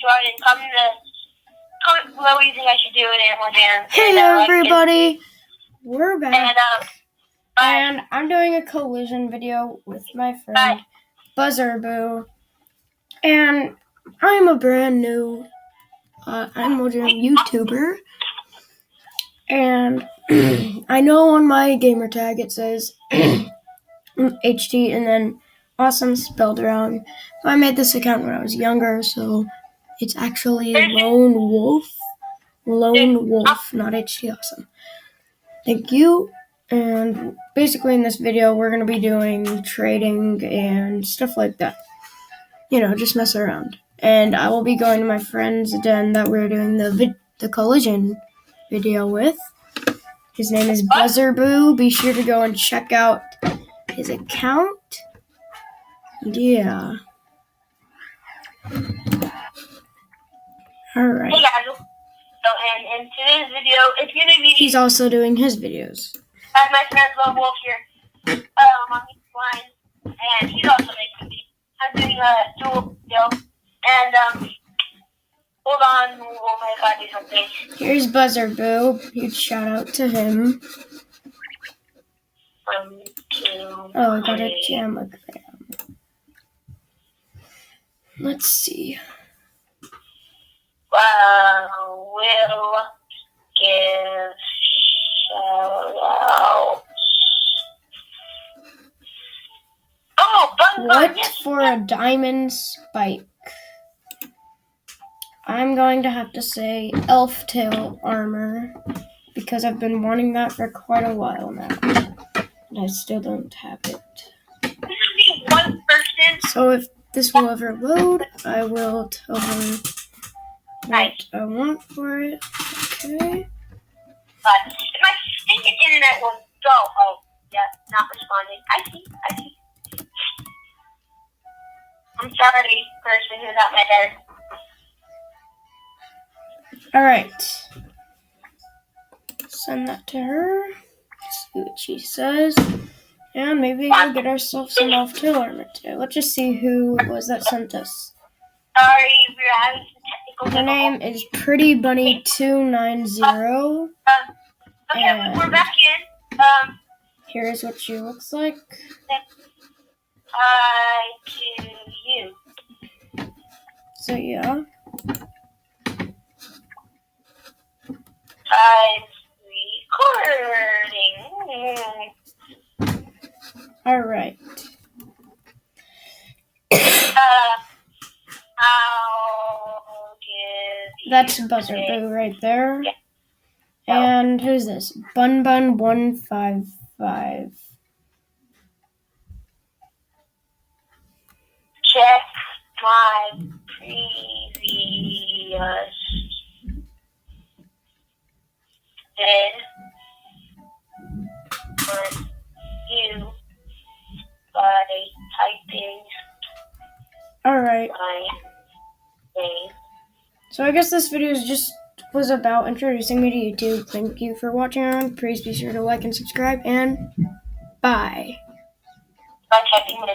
enjoyed and comment below what you think I should do in Animal Jam. Hey everybody, we're back. And I'm doing a collision video with my friend Buzzarboo. And I'm a brand new Animal Jam YouTuber. And I know on my gamer tag it says HT and then awesome spelled wrong. I made this account when I was younger, so it's actually Lone Wolf. Lone Wolf, not HT Awesome. Thank you. And basically in this video, we're going to be doing trading and stuff like that. You know, just mess around. And I will be going to my friend's den that we're doing the collision video with. His name is Buzzarboo. Be sure to go and check out his account. Yeah. Alright. Hey guys, so in today's video, it's going to be... He's also doing his videos. I have my friend Lone Wolf here on his line, and he's also making me. I'm doing a dual video, and hold on, oh my god, do something. Here's Buzzarboo. Huge shout out to him. Oh, I got a jamagram. Let's see. We'll give shout out. Oh, what for a diamond spike? I'm going to have to say elf tail armor because I've been wanting that for quite a while now. And I still don't have it. This is the one person. So if this will ever load, I will tell her what I want for it. Okay. But if my stinking internet will go, oh, yeah, not responding. I see. I'm sorry, person who's at my den. Alright. Send that to her. See what she says. And maybe we'll get ourselves some elf tail armor too. Let's just see who it was that sent us. Sorry, we're having some technical Her name is Pretty Bunny 290. Okay, we're back in. Here's what she looks like. Hi to you. So yeah. I'm recording. Alright. I'll give That's Buzzarboo right there. Yeah. And who's this? BunBun155. Check my previous vid with you by typing Alright. my name. So I guess this video was about introducing me to YouTube. Thank you for watching. Please be sure to like and subscribe, and bye. By typing my name.